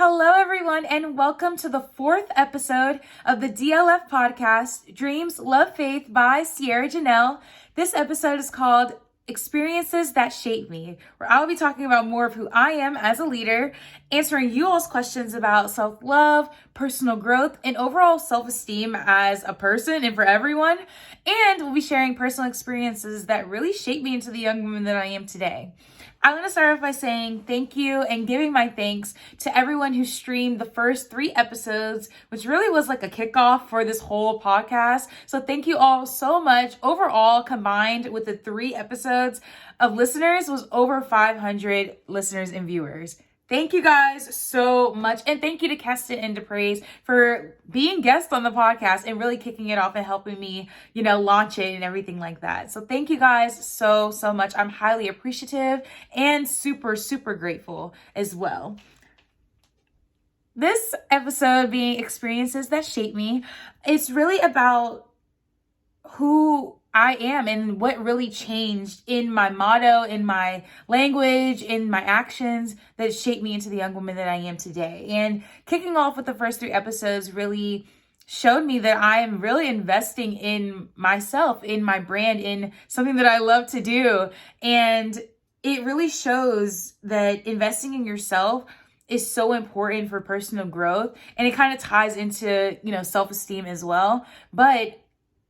Hello, everyone, and welcome to the fourth episode of the DLF podcast, Dreams, Love, Faith by Cierra Janelle. This episode is called Experiences That Shape Me, where I'll be talking about more of who I am as a leader, answering you all's questions about self-love, personal growth, and overall self-esteem as a person and for everyone. And we'll be sharing personal experiences that really shaped me into the young woman that I am today. I want to start off by saying thank you and giving my thanks to everyone who streamed the first 3 episodes, which really was like a kickoff for this whole podcast. So thank you all so much. Overall, combined with the 3 episodes of listeners, was over 500 listeners and viewers. Thank you guys so much. And thank you to Keston and DePraise for being guests on the podcast and really kicking it off and helping me, launch it and everything like that. So thank you guys so much. I'm highly appreciative and super grateful as well. This episode being Experiences That Shape Me, it's really about who I am and what really changed in my motto, in my language, in my actions that shaped me into the young woman that I am today. And kicking off with the first 3 episodes really showed me that I am really investing in myself, in my brand, in something that I love to do. And it really shows that investing in yourself is so important for personal growth. And it kind of ties into, self-esteem as well. But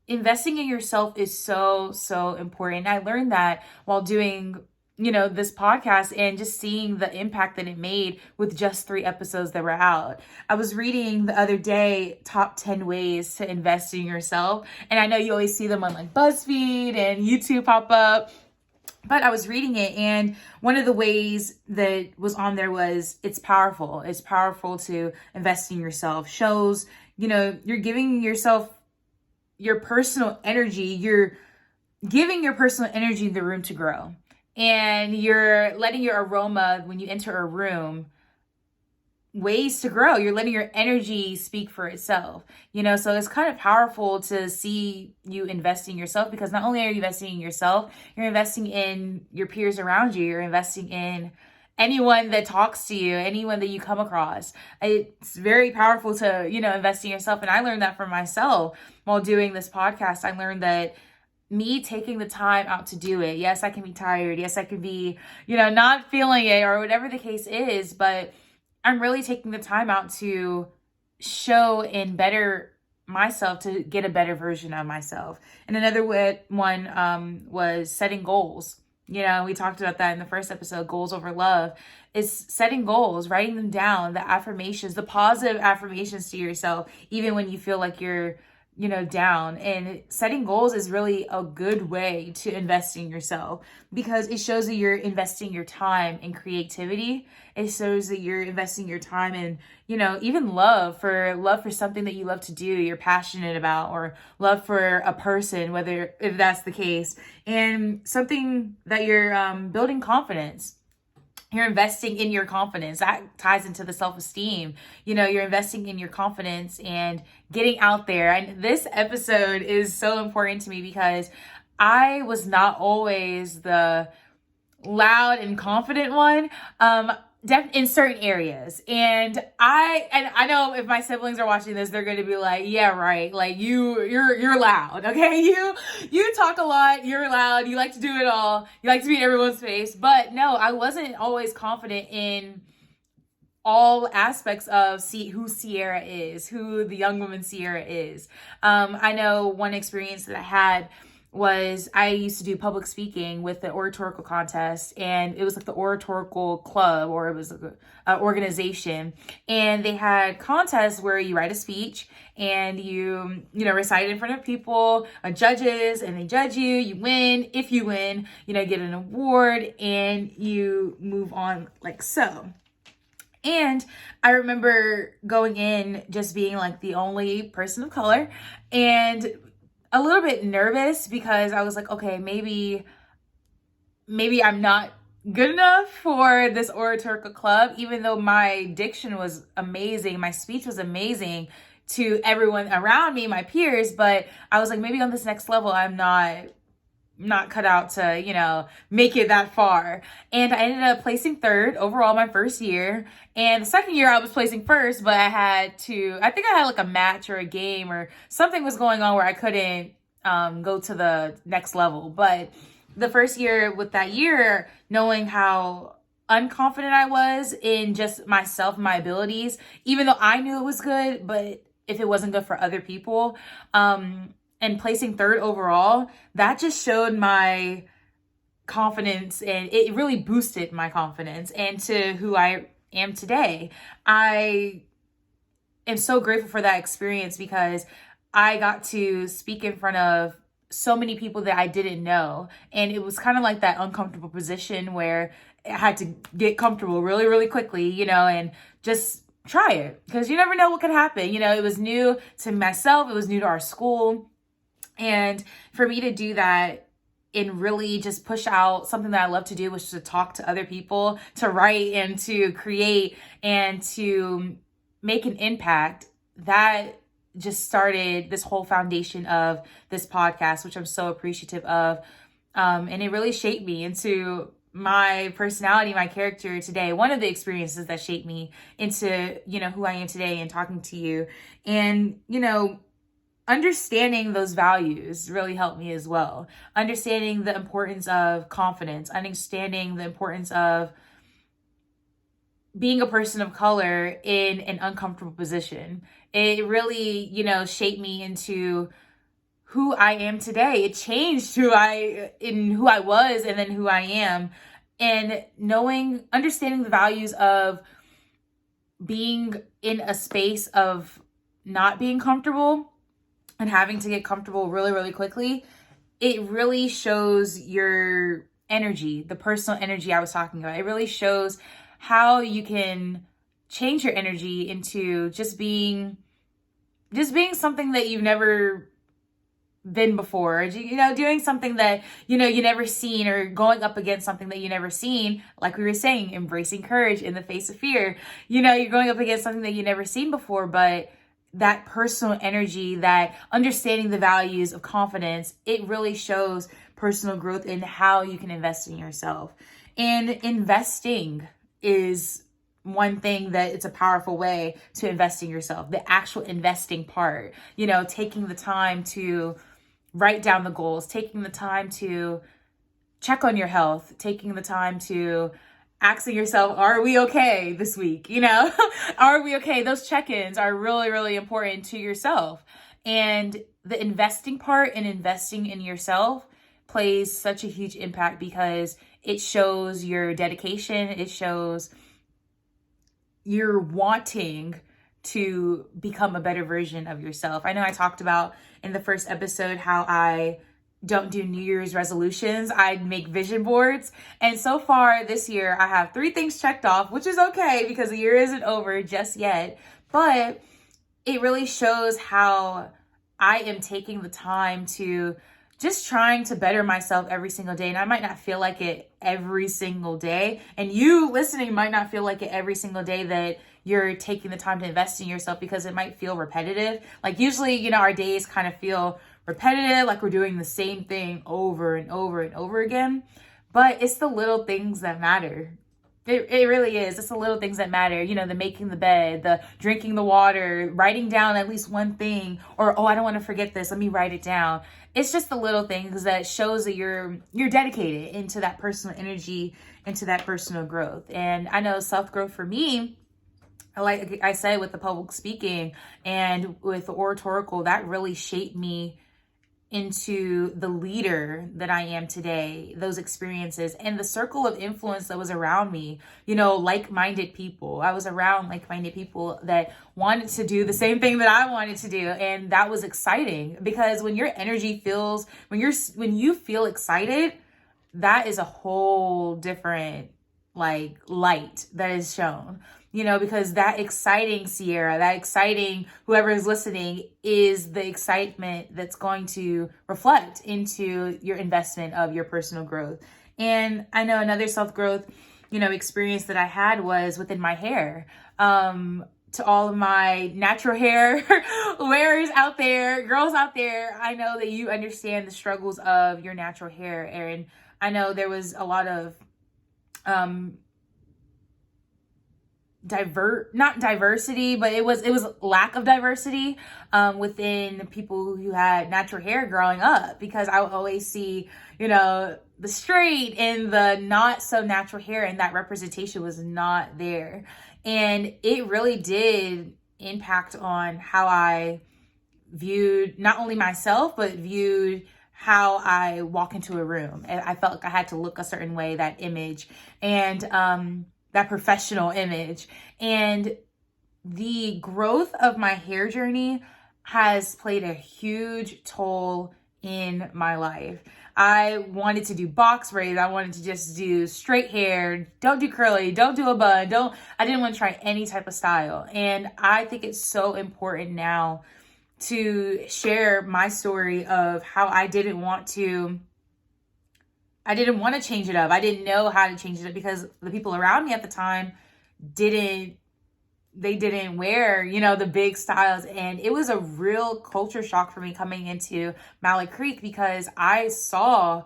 investing in yourself is so important. I learned that while doing, this podcast and just seeing the impact that it made with just 3 episodes that were out. I was reading the other day, top 10 ways to invest in yourself. And I know you always see them on like BuzzFeed and YouTube pop up. But I was reading it, and one of the ways that was on there was it's powerful. It's powerful to invest in yourself. Shows, you're giving yourself your personal energy, you're giving your personal energy the room to grow. And you're letting your aroma, when you enter a room, ways to grow. You're letting your energy speak for itself. So it's kind of powerful to see you investing in yourself, because not only are you investing in yourself, you're investing in your peers around you. You're investing in anyone that talks to you, anyone that you come across. It's very powerful to, invest in yourself. And I learned that for myself while doing this podcast. I learned that me taking the time out to do it. Yes, I can be tired. Yes, I can be, not feeling it or whatever the case is, but I'm really taking the time out to show and better myself, to get a better version of myself. And another one was setting goals. We talked about that in the first episode, goals over love. Is setting goals, writing them down, the affirmations, the positive affirmations to yourself, even when you feel like you're, down. And setting goals is really a good way to invest in yourself, because it shows that you're investing your time in creativity. It shows that you're investing your time in, even love for something that you love to do, you're passionate about, or love for a person, if that's the case, and something that you're building confidence. You're investing in your confidence. That ties into the self-esteem. You're investing in your confidence and getting out there. And this episode is so important to me because I was not always the loud and confident one. In certain areas. And I know if my siblings are watching this, they're going to be like, yeah, right. Like you're loud. Okay. You talk a lot. You're loud. You like to do it all. You like to be in everyone's face. But no, I wasn't always confident in all aspects of who Cierra is, who the young woman Cierra is. I know one experience that I had was I used to do public speaking with the oratorical contest, and it was like the oratorical club, or it was an organization, and they had contests where you write a speech and you recite it in front of people, judges, and they judge you. You win. If you win, get an award, and you move on like so. And I remember going in just being like the only person of color and a little bit nervous, because I was like, okay, maybe I'm not good enough for this oratorical club, even though my diction was amazing. My speech was amazing to everyone around me, my peers. But I was like, maybe on this next level, I'm not not cut out to, make it that far. And I ended up placing third overall my first year. And the second year I was placing first, but I think I had like a match or a game or something was going on where I couldn't go to the next level. But the first year with that year, knowing how unconfident I was in just myself and my abilities, even though I knew it was good, but if it wasn't good for other people, and placing third overall, that just showed my confidence, and it really boosted my confidence and to who I am today. I am so grateful for that experience because I got to speak in front of so many people that I didn't know. And it was kind of like that uncomfortable position where I had to get comfortable really, really quickly, and just try it because you never know what could happen. It was new to myself. It was new to our school. And for me to do that and really just push out something that I love to do, which is to talk to other people, to write and to create and to make an impact, that just started this whole foundation of this podcast, which I'm so appreciative of. And it really shaped me into my personality, my character today. One of the experiences that shaped me into, who I am today and talking to you. And, understanding those values really helped me as well. Understanding the importance of confidence, understanding the importance of being a person of color in an uncomfortable position. It really, shaped me into who I am today. It changed who I was and then who I am. And understanding the values of being in a space of not being comfortable and having to get comfortable really, really quickly, it really shows your energy, the personal energy I was talking about. It really shows how you can change your energy into just being something that you've never been before, doing something that, you never seen, or going up against something that you never seen. Like we were saying, embracing courage in the face of fear. You're going up against something that you never seen before, but that personal energy, that understanding the values of confidence, it really shows personal growth in how you can invest in yourself. And investing is one thing that it's a powerful way to invest in yourself. The actual investing part, taking the time to write down the goals, taking the time to check on your health, taking the time to asking yourself, are we okay this week? Are we okay? Those check-ins are really, really important to yourself. And the investing part and investing in yourself plays such a huge impact because it shows your dedication. It shows you're wanting to become a better version of yourself. I know I talked about in the first episode how I don't do New Year's resolutions. I make vision boards. And so far this year, I have 3 things checked off, which is okay because the year isn't over just yet. But it really shows how I am taking the time to just trying to better myself every single day. And I might not feel like it every single day. And you listening might not feel like it every single day that you're taking the time to invest in yourself because it might feel repetitive. Like usually, our days kind of feel repetitive, like we're doing the same thing over and over and over again. But it's the little things that matter. It really is. It's the little things that matter. The making the bed, the drinking the water, writing down at least one thing, or, I don't want to forget this. Let me write it down. It's just the little things that shows that you're dedicated into that personal energy, into that personal growth. And I know self-growth for me, like I said, with the public speaking and with the oratorical, that really shaped me into the leader that I am today, those experiences and the circle of influence that was around me, like-minded people. I was around like-minded people that wanted to do the same thing that I wanted to do. And that was exciting because when your energy feels, when you feel excited, that is a whole different light that is shown. Because that exciting Cierra, that exciting whoever is listening is the excitement that's going to reflect into your investment of your personal growth. And I know another self-growth, experience that I had was within my hair. to all of my natural hair wearers out there, girls out there, I know that you understand the struggles of your natural hair. And I know there was a lot of not diversity, but it was lack of diversity within people who had natural hair growing up, because I would always see, the straight and the not so natural hair, and that representation was not there. And it really did impact on how I viewed not only myself, but viewed how I walk into a room. And I felt like I had to look a certain way, that image, and that professional image. And the growth of my hair journey has played a huge toll in my life. I wanted to do box braids. I wanted to just do straight hair. Don't do curly. Don't do a bun. I didn't want to try any type of style. And I think it's so important now to share my story of how I didn't want to change it up. I didn't know how to change it up because the people around me at the time didn't wear, the big styles. And it was a real culture shock for me coming into Malley Creek, because I saw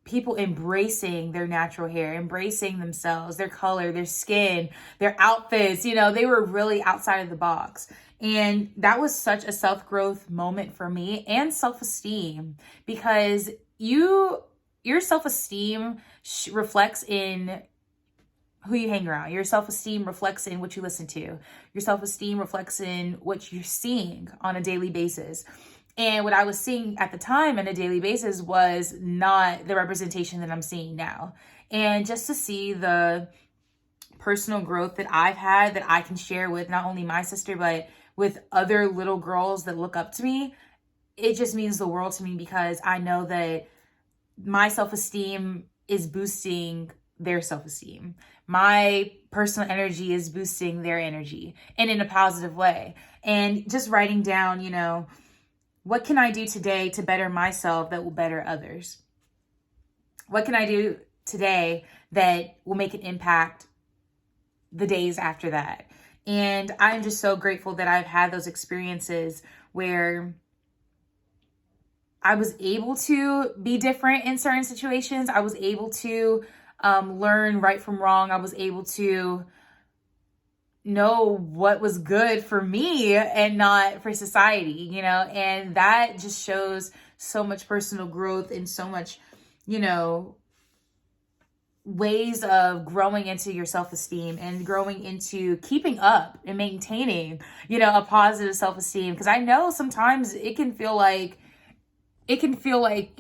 people embracing their natural hair, embracing themselves, their color, their skin, their outfits. They were really outside of the box. And that was such a self-growth moment for me, and self-esteem, because your self-esteem reflects in who you hang around. Your self-esteem reflects in what you listen to. Your self-esteem reflects in what you're seeing on a daily basis. And what I was seeing at the time on a daily basis was not the representation that I'm seeing now. And just to see the personal growth that I've had that I can share with not only my sister, but with other little girls that look up to me, it just means the world to me, because I know that my self-esteem is boosting their self-esteem. My personal energy is boosting their energy, and in a positive way. And just writing down, what can I do today to better myself that will better others? What can I do today that will make an impact the days after that? And I'm just so grateful that I've had those experiences where I was able to be different in certain situations. I was able to learn right from wrong. I was able to know what was good for me and not for society, and that just shows so much personal growth and so much, ways of growing into your self-esteem and growing into keeping up and maintaining, a positive self-esteem. Because I know sometimes it can feel like,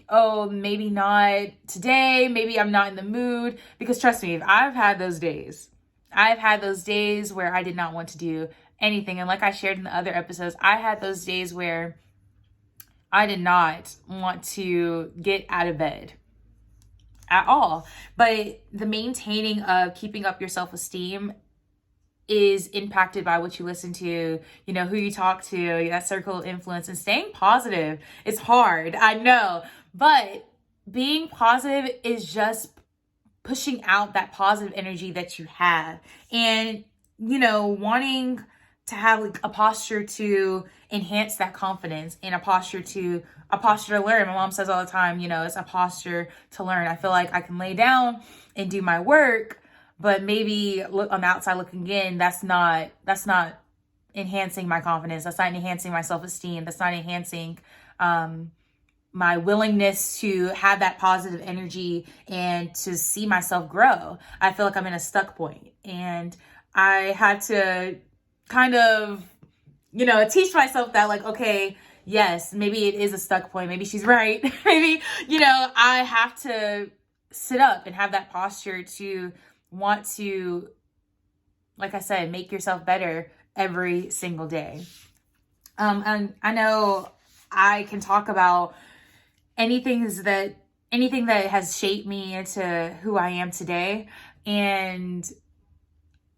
oh, maybe not today. Maybe I'm not in the mood. Because trust me, I've had those days. I've had those days where I did not want to do anything. And like I shared in the other episodes, I had those days where I did not want to get out of bed at all. But the maintaining of keeping up your self-esteem is impacted by what you listen to, who you talk to, that circle of influence, and staying positive. It's hard, I know, but being positive is just pushing out that positive energy that you have, and, wanting to have like a posture to enhance that confidence, and a posture to learn. My mom says all the time, it's a posture to learn. I feel like I can lay down and do my work, but maybe look on the outside looking in, that's not enhancing my confidence. That's not enhancing my self-esteem. That's not enhancing my willingness to have that positive energy and to see myself grow. I feel like I'm in a stuck point, and I had to kind of, teach myself that, like, okay, yes, maybe it is a stuck point. Maybe she's right. Maybe, I have to sit up and have that posture to want to, like I said, make yourself better every single day. And I know I can talk about anything that has shaped me into who I am today. And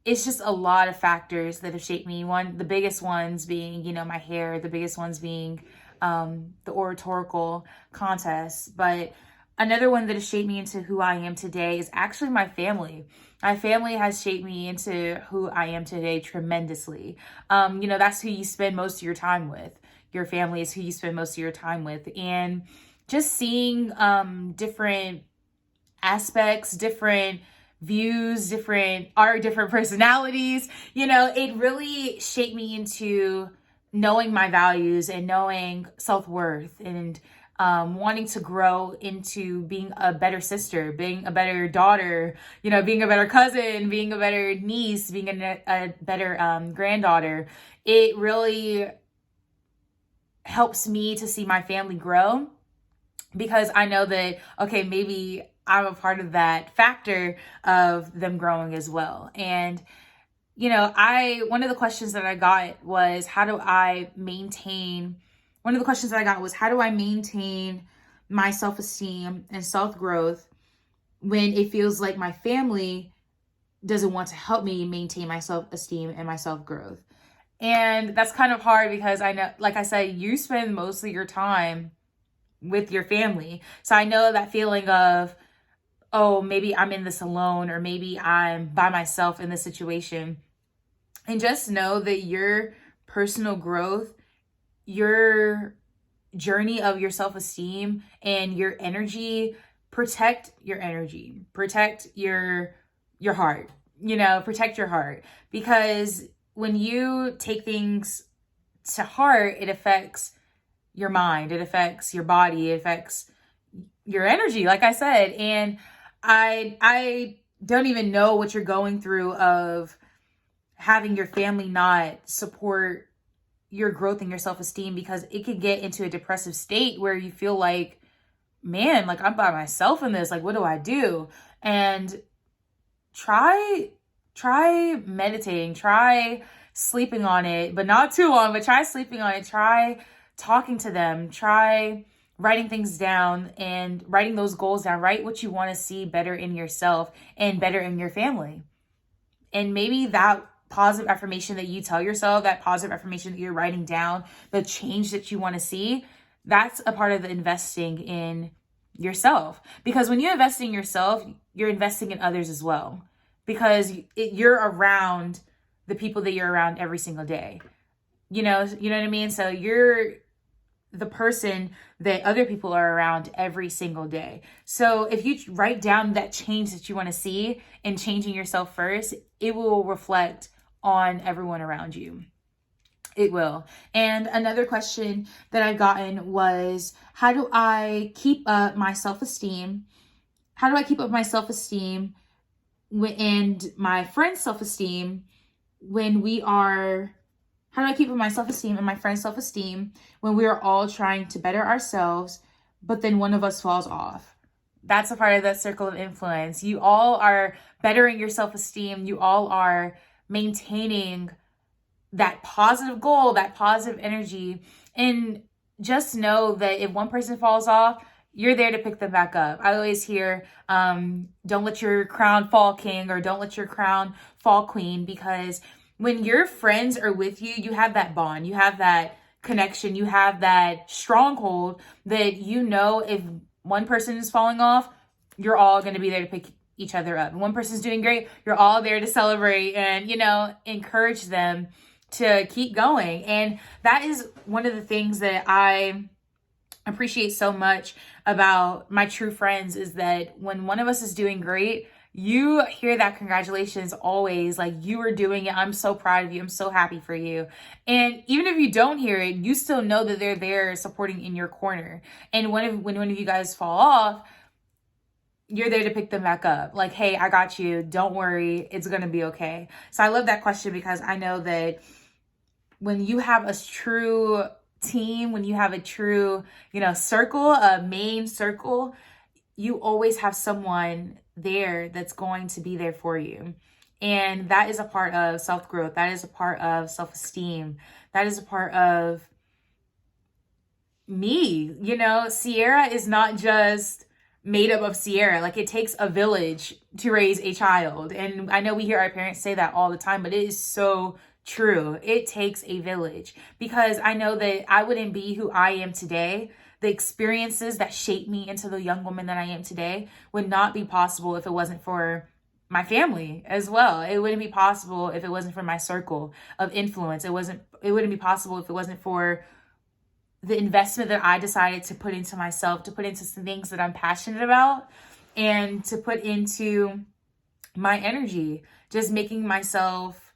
it's just a lot of factors that have shaped me. The biggest ones being, my hair, the biggest ones being the oratorical contest. But Another one that has shaped me into who I am today is actually my family. My family has shaped me into who I am today tremendously. That's who you spend most of your time with. Your family is who you spend most of your time with. And just seeing different aspects, different views, different art, different personalities, it really shaped me into knowing my values and knowing self-worth and wanting to grow into being a better sister, being a better daughter, being a better cousin, being a better niece, being a better granddaughter. It really helps me to see my family grow, because I know that, okay, maybe I'm a part of that factor of them growing as well. And one of the questions that I got was, how do I maintain my self-esteem and self-growth when it feels like my family doesn't want to help me maintain my self-esteem and my self-growth? And that's kind of hard, because I know, like I said, you spend most of your time with your family. So I know that feeling of, oh, maybe I'm in this alone, or maybe I'm by myself in this situation. And just know that your personal growth, your journey of your self-esteem and your energy, protect your energy, protect your heart, protect your heart. Because when you take things to heart, it affects your mind, it affects your body, it affects your energy, like I said. And I don't even know what you're going through of having your family not support your growth and your self-esteem, because it could get into a depressive state where you feel like, man, like I'm by myself in this, like what do I do? And try meditating, try sleeping on it, but not too long, but try sleeping on it, try talking to them, try writing things down and writing those goals down. Write what you want to see better in yourself and better in your family. And maybe that positive affirmation that you tell yourself, that positive affirmation that you're writing down, the change that you want to see, that's a part of the investing in yourself. Because when you invest in yourself, you're investing in others as well. Because you're around the people that you're around every single day. You know what I mean? So you're the person that other people are around every single day. So if you write down that change that you want to see and changing yourself first, it will reflect on everyone around you. It will. And another question that I've gotten was, how do I keep up my self-esteem? How do I keep up my self-esteem and my friend's self-esteem when we are... How do I keep up my self-esteem and my friend's self-esteem when we are all trying to better ourselves, but then one of us falls off? That's a part of that circle of influence. You all are bettering your self-esteem. You all are maintaining that positive goal, that positive energy. And just know that if one person falls off, you're there to pick them back up. I always hear, don't let your crown fall king, or don't let your crown fall queen, because when your friends are with you, you have that bond, you have that connection, you have that stronghold that if one person is falling off, you're all going to be there to pick each other up. One person's doing great, you're all there to celebrate and, encourage them to keep going. And that is one of the things that I appreciate so much about my true friends, is that when one of us is doing great, you hear that congratulations always, like, you are doing it. I'm so proud of you. I'm so happy for you. And even if you don't hear it, you still know that they're there supporting in your corner. And when one of you guys fall off, you're there to pick them back up. Like, hey, I got you. Don't worry. It's going to be okay. So I love that question, because I know that when you have a true team, when you have a true, circle, a main circle, you always have someone there that's going to be there for you. And that is a part of self-growth. That is a part of self-esteem. That is a part of me. Cierra is not just made up of Cierra. Like, it takes a village to raise a child. And I know we hear our parents say that all the time, but it is so true. It takes a village, because I know that I wouldn't be who I am today the experiences that shaped me into the young woman that I am today would not be possible if it wasn't for my family as well. It wouldn't be possible if it wasn't for my circle of influence. It wouldn't be possible if it wasn't for the investment that I decided to put into myself, to put into some things that I'm passionate about, and to put into my energy, just making myself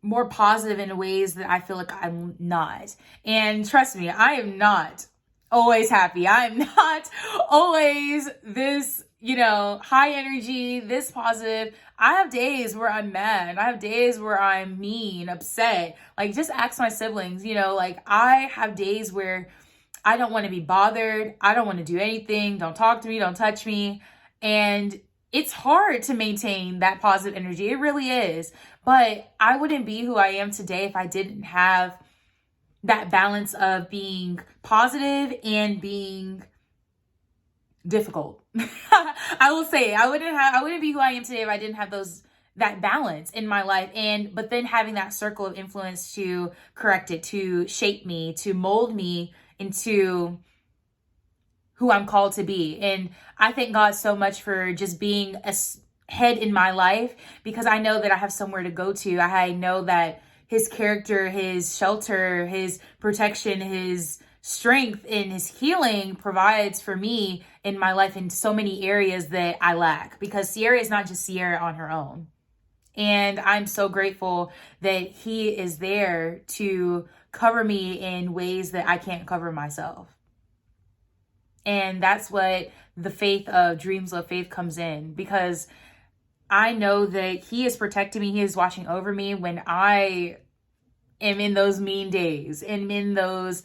more positive in ways that I feel like I'm not. And trust me, I am not always happy. I am not always this, high energy, this positive. I have days where I'm mad. I have days where I'm mean, upset. Like, just ask my siblings, I have days where I don't want to be bothered. I don't want to do anything. Don't talk to me. Don't touch me. And it's hard to maintain that positive energy. It really is. But I wouldn't be who I am today if I didn't have that balance of being positive and being difficult. I will say I wouldn't be who I am today if I didn't have that balance in my life. But then having that circle of influence to correct it, to shape me, to mold me into who I'm called to be. And I thank God so much for just being a head in my life, because I know that I have somewhere to go to. I know that his character, his shelter, his protection, his strength, and his healing provides for me in my life in so many areas that I lack, because Cierra is not just Cierra on her own. And I'm so grateful that he is there to cover me in ways that I can't cover myself. And that's what the faith of Dreams of Faith comes in, because I know that he is protecting me. He is watching over me when I am in those mean days and in those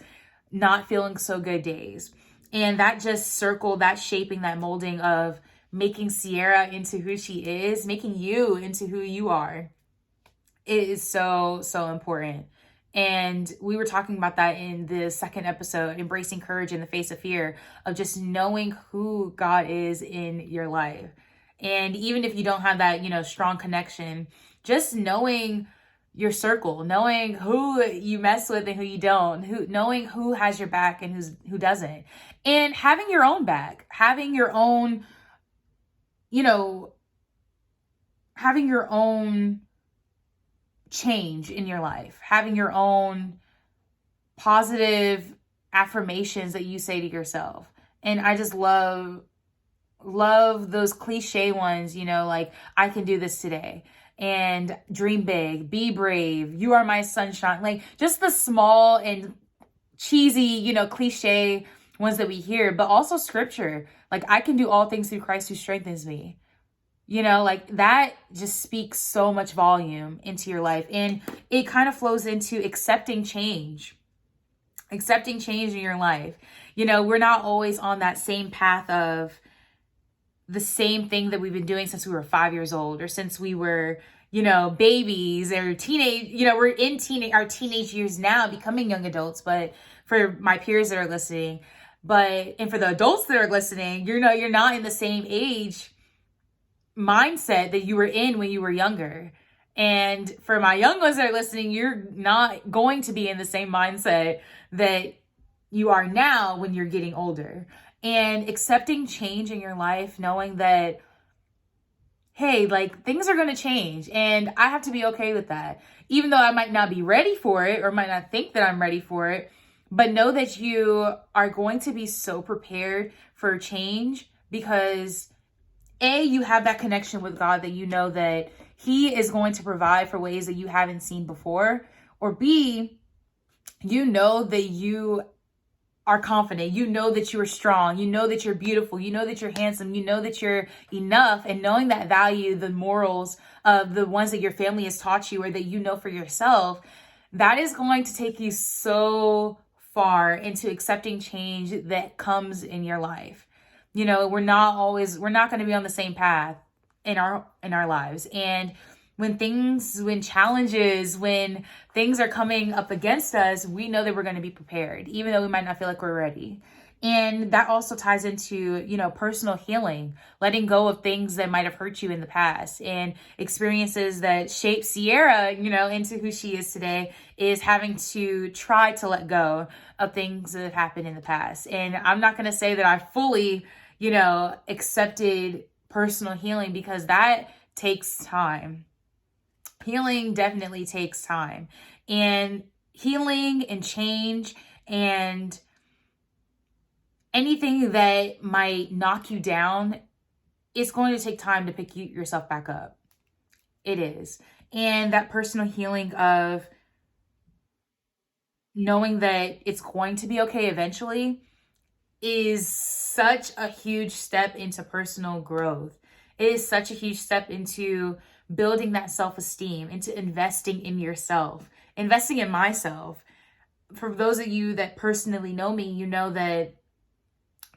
not feeling so good days. And that just circle, that shaping, that molding of making Cierra into who she is, making you into who you are, it is so, so important. And we were talking about that in the second episode, embracing courage in the face of fear, of just knowing who God is in your life. And even if you don't have that, strong connection, just knowing your circle, knowing who you mess with and who you don't, knowing who has your back and who doesn't, and having your own back, having your own, having your own change in your life, having your own positive affirmations that you say to yourself. And I just love those cliche ones, like, I can do this today, and dream big, be brave, you are my sunshine. Like, just the small and cheesy, cliche ones that we hear, but also scripture. Like, I can do all things through Christ who strengthens me. Like, that just speaks so much volume into your life. And it kind of flows into accepting change in your life. We're not always on that same path of the same thing that we've been doing since we were 5 years old, or since we were, babies or teenage, we're in our teenage years now, becoming young adults. But for my peers that are listening, and for the adults that are listening, you're not in the same age mindset that you were in when you were younger. And for my young ones that are listening, you're not going to be in the same mindset that you are now when you're getting older. And accepting change in your life, knowing that, hey, like, things are going to change, and I have to be okay with that. Even though I might not be ready for it, or might not think that I'm ready for it, but know that you are going to be so prepared for change, because A, you have that connection with God, that you know that he is going to provide for ways that you haven't seen before. Or B, you know that you are confident. You know that you are strong. You know that you're beautiful. You know that you're handsome. You know that you're enough. And knowing that value, the morals of the ones that your family has taught you, or that you know for yourself, that is going to take you so far into accepting change that comes in your life. We're not going to be on the same path in our lives. And when challenges, when things are coming up against us, we know that we're going to be prepared, even though we might not feel like we're ready. And that also ties into, personal healing, letting go of things that might have hurt you in the past, and experiences that shape Cierra, into who she is today, is having to try to let go of things that have happened in the past. And I'm not going to say that I fully, accepted personal healing, because that takes time. Healing definitely takes time. And healing and change and anything that might knock you down, it's going to take time to pick yourself back up. It is. And that personal healing of knowing that it's going to be okay eventually is such a huge step into personal growth. It is such a huge step into building that self-esteem, into investing in yourself, investing in myself. For those of you that personally know me, you know that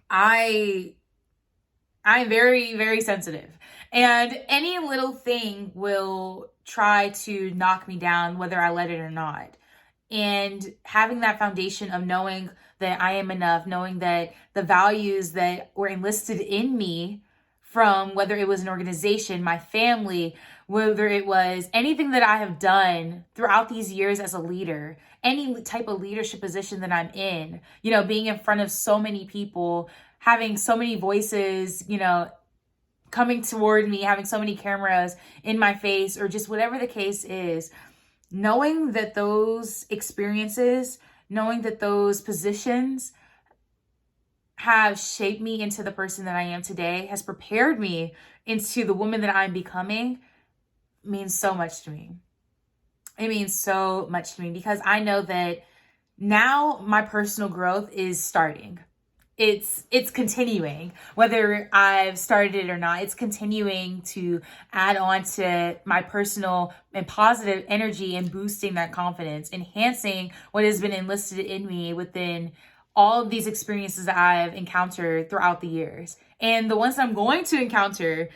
I'm very, very sensitive, and any little thing will try to knock me down, whether I let it or not. And having that foundation of knowing that I am enough, knowing that the values that were enlisted in me from whether it was an organization, my family, whether it was anything that I have done throughout these years as a leader, any type of leadership position that I'm in, being in front of so many people, having so many voices, coming toward me, having so many cameras in my face, or just whatever the case is, knowing that those experiences, knowing that those positions have shaped me into the person that I am today, has prepared me into the woman that I'm becoming, means so much to me. It means so much to me, because I know that now my personal growth is starting. It's continuing, whether I've started it or not. It's continuing to add on to my personal and positive energy, and boosting that confidence, enhancing what has been enlisted in me within all of these experiences that I've encountered throughout the years, and the ones I'm going to encounter,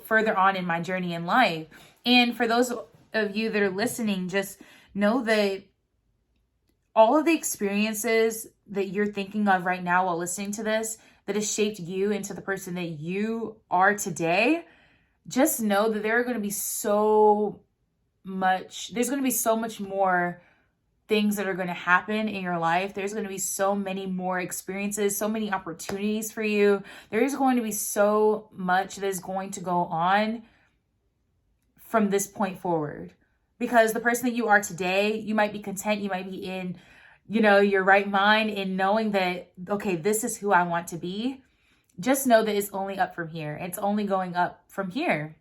further on in my journey in life. And for those of you that are listening, just know that all of the experiences that you're thinking of right now while listening to this, that has shaped you into the person that you are today, just know that there's going to be so much more things that are going to happen in your life. There's going to be so many more experiences, so many opportunities for you. There's going to be so much that is going to go on from this point forward. Because the person that you are today, you might be content, you might be in, your right mind, in knowing that, okay, this is who I want to be. Just know that it's only up from here. It's only going up from here.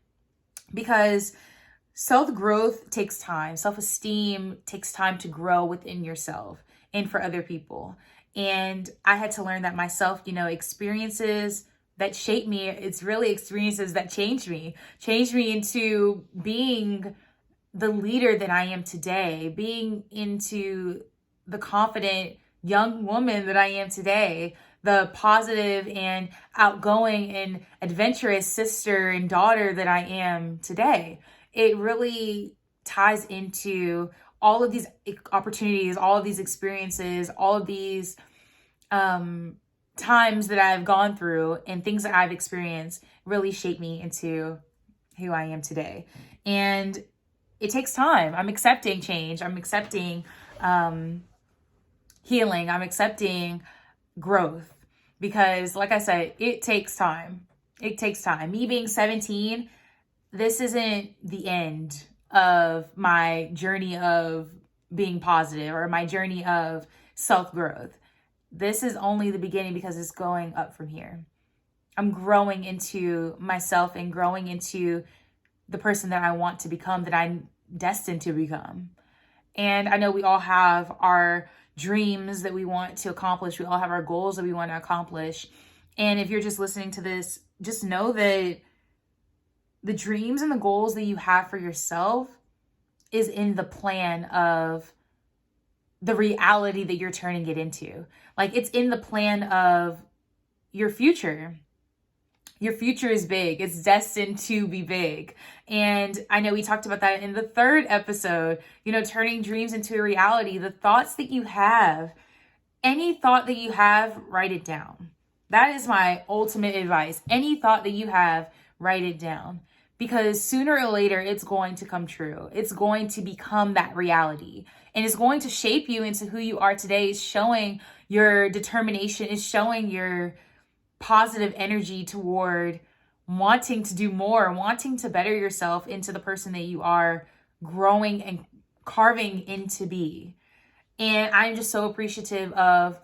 Because self-growth takes time. Self-esteem takes time to grow within yourself and for other people. And I had to learn that myself. Experiences that shape me, it's really experiences that changed me into being the leader that I am today, being into the confident young woman that I am today, the positive and outgoing and adventurous sister and daughter that I am today. It really ties into all of these opportunities, all of these experiences, all of these times that I've gone through and things that I've experienced really shape me into who I am today. And it takes time. I'm accepting change. I'm accepting healing. I'm accepting growth, because like I said, it takes time. It takes time. Me being 17, this isn't the end of my journey of being positive or my journey of self-growth. This is only the beginning, because it's going up from here. I'm growing into myself and growing into the person that I want to become, that I'm destined to become. And I know we all have our dreams that we want to accomplish. We all have our goals that we want to accomplish. And if you're just listening to this, just know that the dreams and the goals that you have for yourself is in the plan of the reality that you're turning it into. Like, it's in the plan of your future. Your future is big. It's destined to be big. And I know we talked about that in the 3rd episode, turning dreams into a reality. The thoughts that you have, any thought that you have, write it down. That is my ultimate advice. Any thought that you have, write it down. Because sooner or later, it's going to come true. It's going to become that reality. And it's going to shape you into who you are today. It's showing your determination. It's showing your positive energy toward wanting to do more, wanting to better yourself into the person that you are growing and carving into be. And I'm just so appreciative of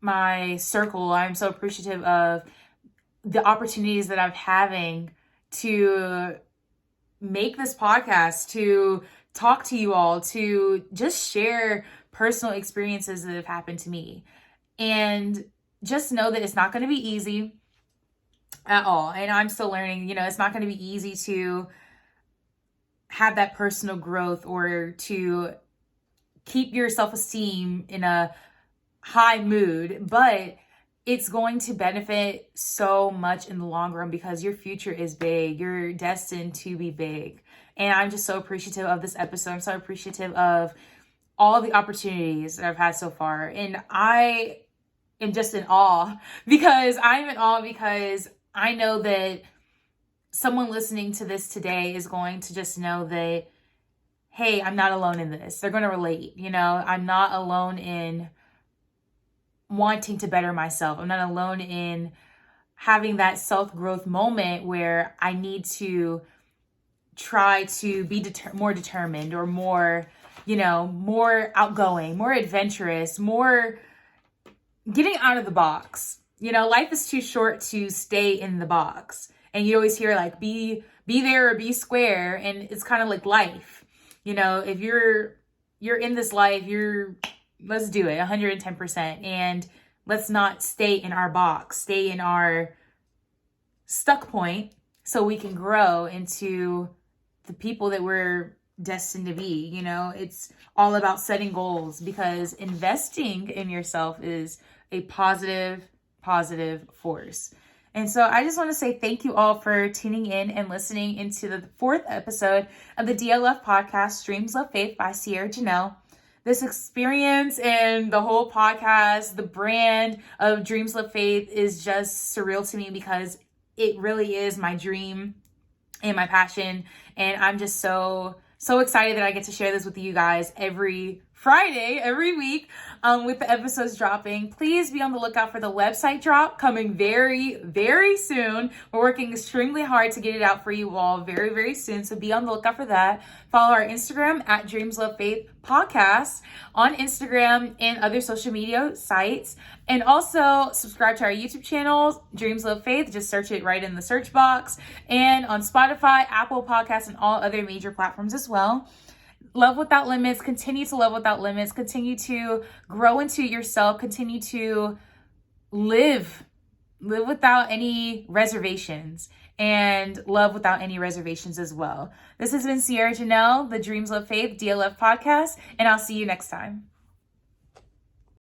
my circle. I'm so appreciative of the opportunities that I'm having to make this podcast, to talk to you all, to just share personal experiences that have happened to me. And just know that it's not going to be easy at all. And I'm still learning, it's not going to be easy to have that personal growth or to keep your self-esteem in a high mood, but it's going to benefit so much in the long run because your future is big. You're destined to be big. And I'm just so appreciative of this episode. I'm so appreciative of all the opportunities that I've had so far. And I am just in awe because I know that someone listening to this today is going to just know that, hey, I'm not alone in this. They're going to relate. I'm not alone in wanting to better myself. I'm not alone in having that self-growth moment where I need to try to be more determined or more, more outgoing, more adventurous, more getting out of the box. Life is too short to stay in the box. And you always hear like, be there or be square. And it's kind of like life. If you're in this life, let's do it 110%. And let's not stay in our box, stay in our stuck point so we can grow into the people that we're destined to be. It's all about setting goals because investing in yourself is a positive force. And so I just want to say thank you all for tuning in and listening into the 4th episode of the DLF podcast, Dreams Love Faith by Cierra Janelle. This experience and the whole podcast, the brand of Dreams Love Faith is just surreal to me because it really is my dream and my passion. And I'm just so excited that I get to share this with you guys every Friday, every week, with the episodes dropping. Please be on the lookout for the website drop coming very, very soon. We're working extremely hard to get it out for you all very, very soon. So be on the lookout for that. Follow our Instagram at Dreams Love Faith Podcast on Instagram and other social media sites. And also subscribe to our YouTube channel, Dreams Love Faith. Just search it right in the search box. And on Spotify, Apple Podcasts, and all other major platforms as well. Love without limits. Continue to love without limits. Continue to grow into yourself. Continue to live without any reservations and love without any reservations as well. This has been Cierra Janelle, the Dreams Love Faith DLF podcast, and I'll see you next time.